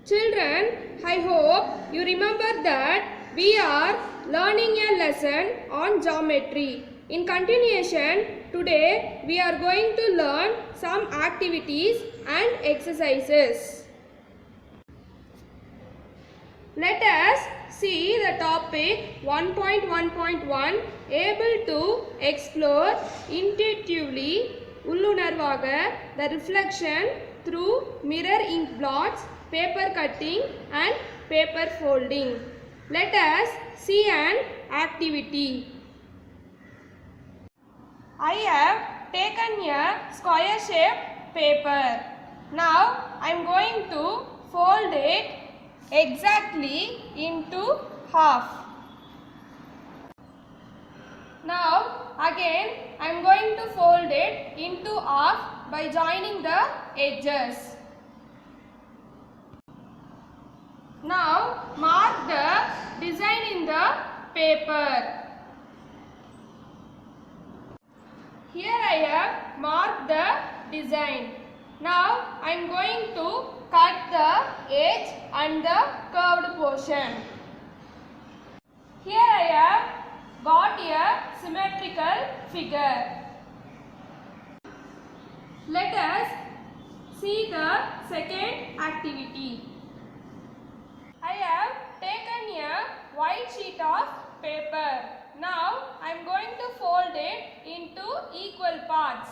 Children, I hope you remember that we are learning a lesson on geometry. In continuation, today we are going to learn some activities and exercises. Let us see the topic 1.1.1, able to explore intuitively உள்ளுணர்வாக the reflection through mirror ink blots, paper cutting and paper folding. Let us see an activity. I have taken a square shaped paper. Now I am going to fold it exactly into half. Now again I am going to fold it into half by joining the edges. Now mark the design in the paper. Here I have marked the design. Now I am going to cut the edge and the curved portion. Here I have got a symmetrical figure. Let us see the second activity. I have taken a white sheet of paper. Now I am going to fold it into equal parts.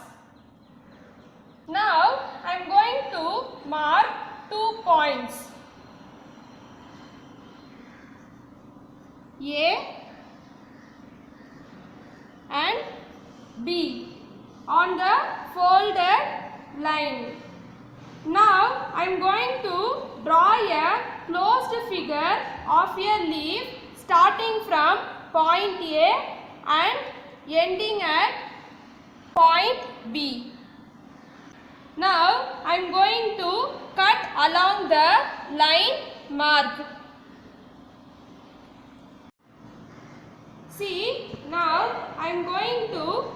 Now I am going to mark 2 points, A and B, on the folded line. Now I am going to draw a closed figure of a leaf starting from point A and ending at point B. Now I am going to cut along the line marked. See, now I am going to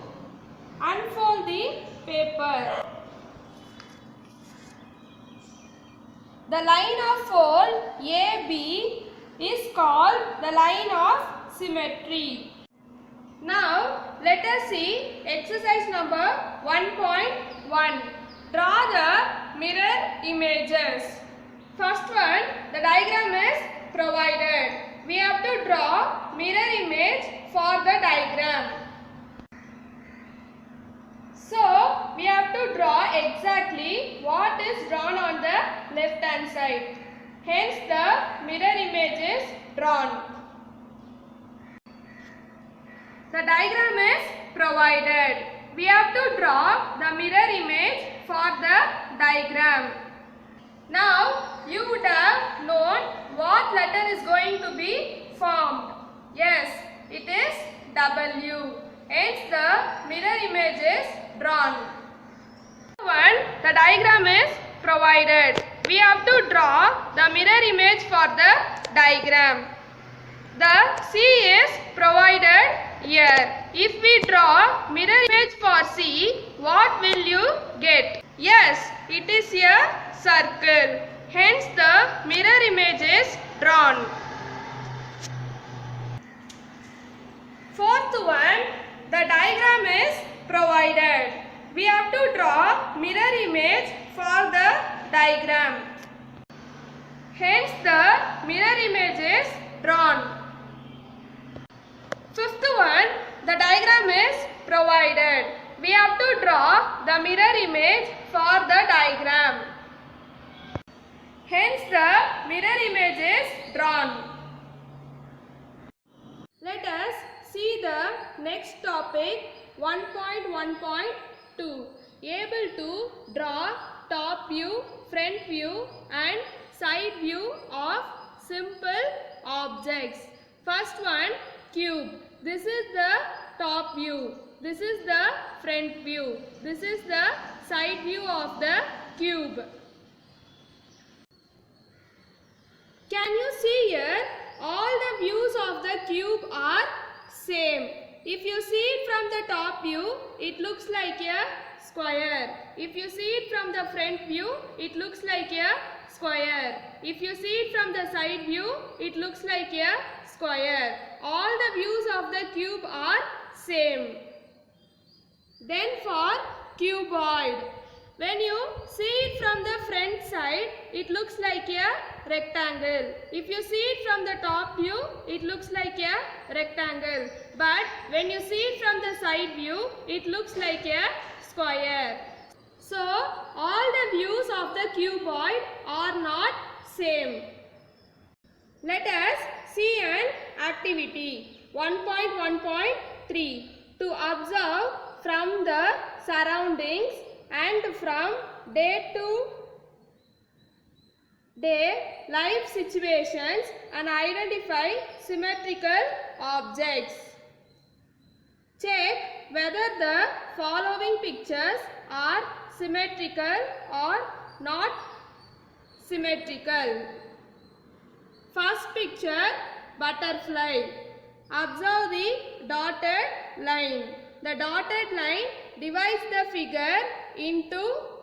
unfold the paper. The line of fold AB is called the line of symmetry. Now let us see exercise number 1.1. Draw the mirror images. First one, the diagram is provided. We have to draw mirror image for the diagram. So we have to draw exactly what is drawn on the left hand side. Hence the mirror image is drawn. The diagram is provided. We have to draw the mirror image for the diagram. Now you would have known what letter is going to be formed. Yes, it is W. Hence the mirror image is drawn. One, the diagram is provided. We have to draw the mirror image for the diagram. The C is provided here. If we draw mirror image for C, what will you get? Yes, it is a circle. Hence the mirror image is drawn. Fourth one, the diagram is provided. We have to draw mirror image for the diagram. Hence the mirror image is drawn. Fifth one, the diagram is provided. We have to draw the mirror image for the diagram. Hence the mirror image is drawn. Let us see the next topic 1.1.2. Able to draw top view, front view and side view of simple objects. First one, cube. This is the top view. This is the front view. This is the side view of the cube. Can you see here? All the views of the cube are same. If you see it from the top view, it looks like a square. If you see it from the front view, it looks like a square. If you see it from the side view, it looks like a square. All the views of the cube are same. Then for cuboid, when you see it from the front side, it looks like a rectangle. If you see it from the top view, it looks like a rectangle. But when you see it from the side view, it looks like a square. So all the views of the cuboid are not same. Let us see an activity 1.1.3 to observe from the surroundings and from day to day life situations and identify symmetrical objects. Check whether the following pictures are symmetrical or not symmetrical. First picture, butterfly. Observe the dotted line. The dotted line divides the figure into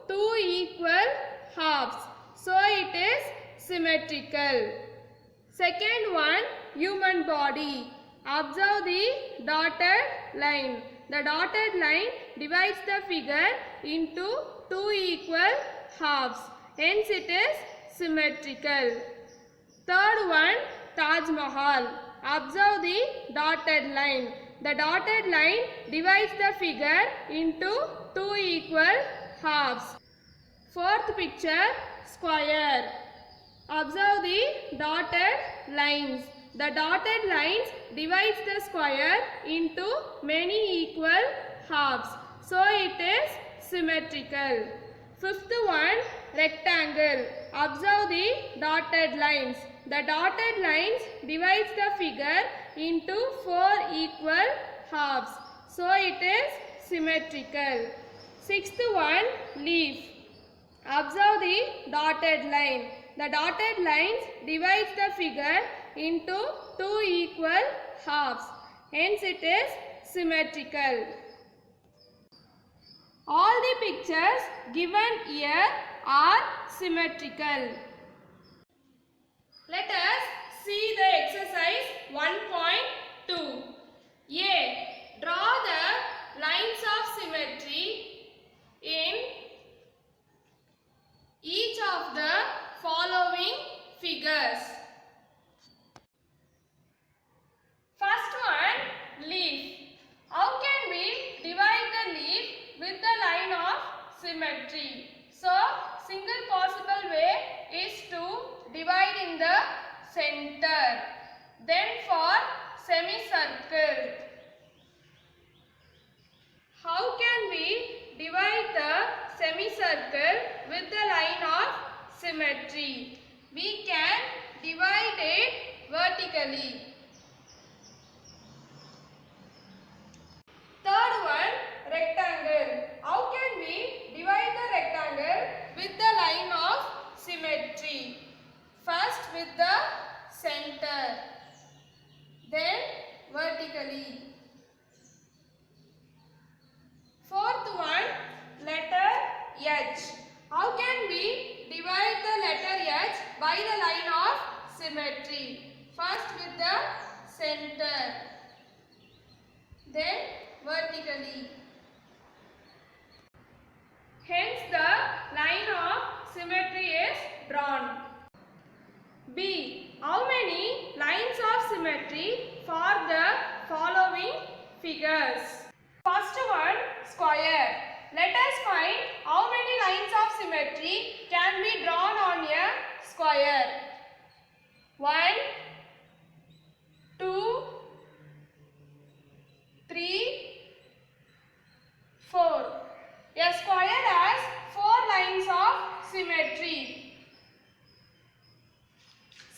two equal halves. So it is symmetrical. Second one, human body. Observe the dotted line. The dotted line divides the figure into two equal halves. Hence it is symmetrical. Third one, Taj Mahal. Observe the dotted line. The dotted line divides the figure into two equal halves. Fourth picture, square. Observe the dotted lines. The dotted lines divides the square into many equal halves. So it is symmetrical. Fifth one, rectangle. Observe the dotted lines. The dotted lines divides the figure into four equal halves. So it is symmetrical. Sixth one, leaf. Observe the dotted line. The dotted lines divides the figure into two equal halves. Hence it is symmetrical. All the pictures given here are symmetrical. Let us see the exercise 1.2. A. Draw the lines of symmetry in each of the following figures. First one, leaf. How can we divide the leaf with the line of symmetry? So, single possible way is to divide in the center. Then for semicircle, how can we divide the semicircle with the line of symmetry? We can divide it vertically. Third one, rectangle. How can we divide the rectangle with the line of symmetry? First with the center, then vertically. Fourth one, letter H. How can we divide the letter H by the line of symmetry? First with the center, then vertically. Hence the line of symmetry is drawn. B. How many lines of symmetry for the following figures? First one, square. Let us find how many lines of symmetry can be drawn on a square. 1, 2, 3, 4. A square has 4 lines of symmetry.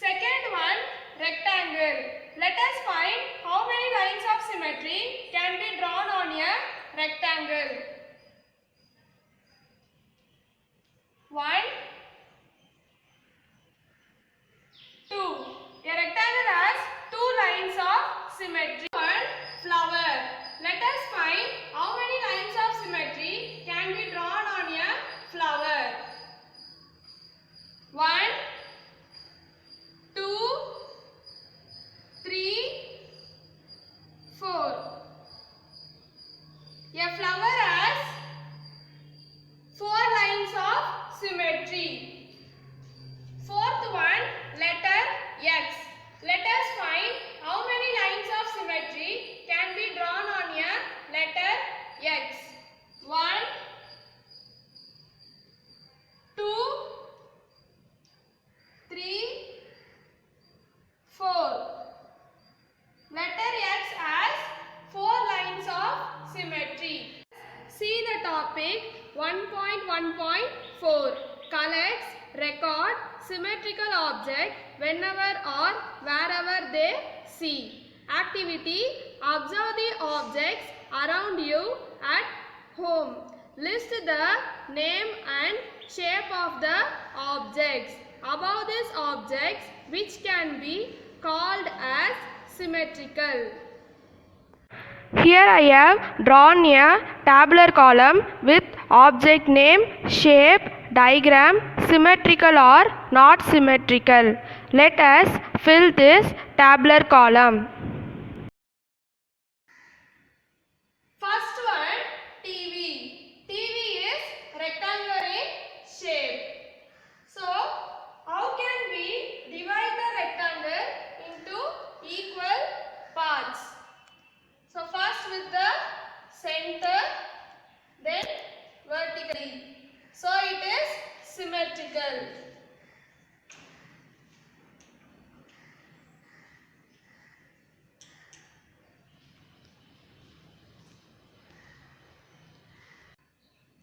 Second one, rectangle. Let us find how many lines of symmetry can be drawn on a rectangle. 1.1.4 collects, record symmetrical objects whenever or wherever they see. Activity: observe the objects around you at home. List the name and shape of the objects. Above these objects, which can be called as symmetrical. Here I have drawn a tabular column with object name, shape, diagram, symmetrical or not symmetrical. Let us fill this tabular column. First one, TV. TV is rectangular in shape. So, how can we divide the rectangle into equal parts? So, first with the center, then vertically. So, it is symmetrical.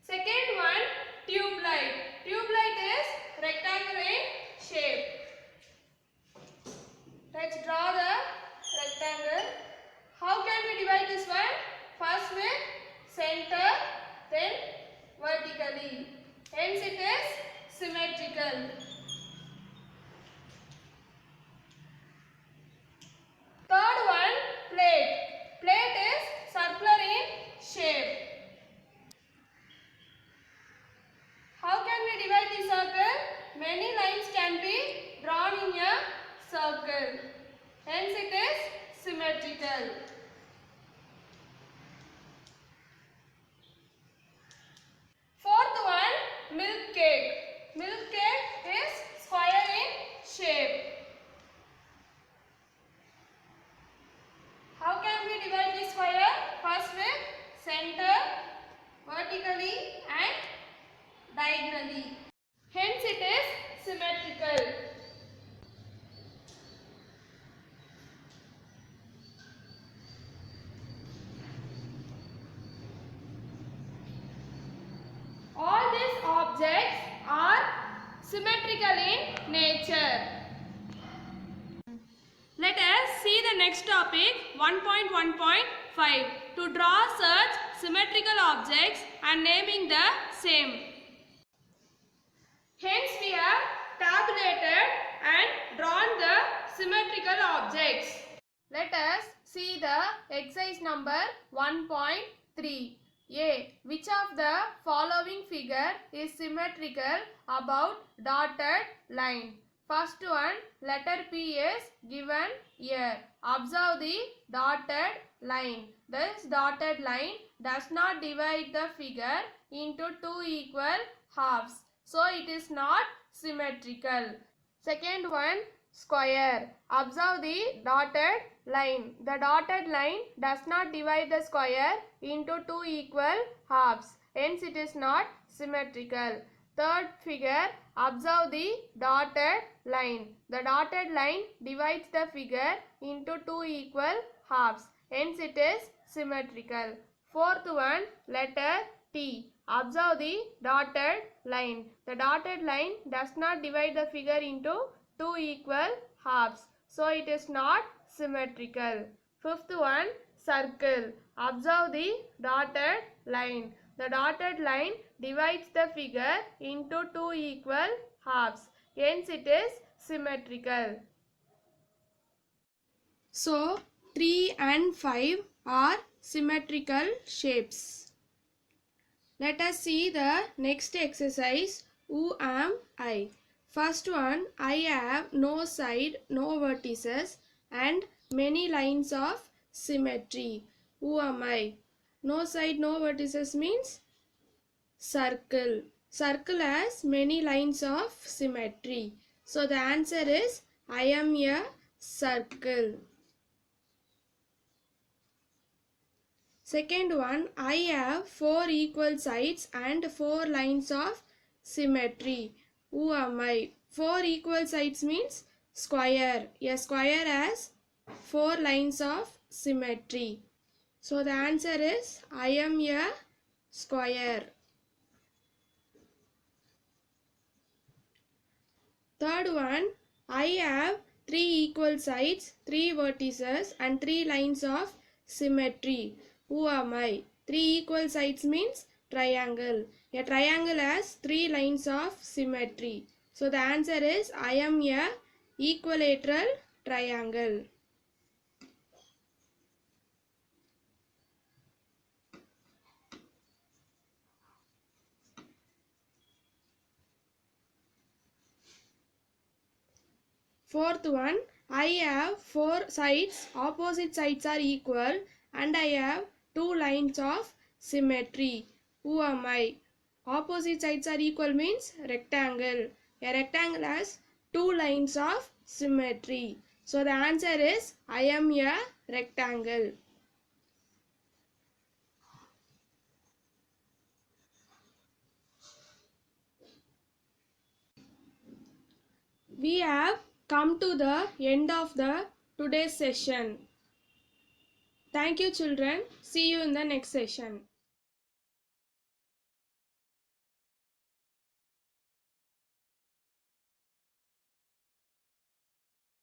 Second one, tube light. Tube light is rectangular in shape. Let's draw the rectangle. How can we divide this one? First with center, then vertically. Hence it is symmetrical. Third one, plate. Plate is circular in shape. How can we divide the circle? Many lines can be drawn in a circle. Hence it is symmetrical. Fourth one, milk cake. Milk cake is square in shape. How can we divide the square? First with center, vertically and diagonally. Hence it is symmetrical. All these objects are symmetrical in nature. Let us see the next topic 1.1.5 to draw such symmetrical objects and naming the same. Hence we have tabulated and drawn the symmetrical objects. Let us see the exercise number 1.3. A. Which of the following figure is symmetrical about dotted line? First one, letter P is given here. Observe the dotted line. This dotted line does not divide the figure into two equal halves. So it is not symmetrical. Second one, square. Observe the dotted line. The dotted line does not divide the square into two equal halves. Hence it is not symmetrical. Third figure, observe the dotted line. The dotted line divides the figure into two equal halves. Hence it is symmetrical. Fourth one, letter T. Observe the dotted line. The dotted line does not divide the figure into two equal halves. So it is not symmetrical. Fifth one, circle. Observe the dotted line. The dotted line divides the figure into two equal halves. Hence it is symmetrical. So 3 and 5 are symmetrical shapes. Let us see the next exercise. Who am I? First one, I have no side, no vertices and many lines of symmetry. Who am I? No side, no vertices means circle. Circle has many lines of symmetry. So the answer is I am a circle. Second one, I have 4 equal sides and 4 lines of symmetry. Who am I? 4 equal sides means square. A square has 4 lines of symmetry. So the answer is I am a square. Third one, I have 3 equal sides, 3 vertices and 3 lines of symmetry. Who am I? 3 equal sides means triangle. A triangle has 3 lines of symmetry. So the answer is I am a equilateral triangle. Fourth one, I have 4 sides, opposite sides are equal and I have 2 lines of symmetry. Who am I? Opposite sides are equal means rectangle. A rectangle has 2 lines of symmetry. So the answer is I am a rectangle. We have come to the end of the today's session. Thank you children. See you in the next session.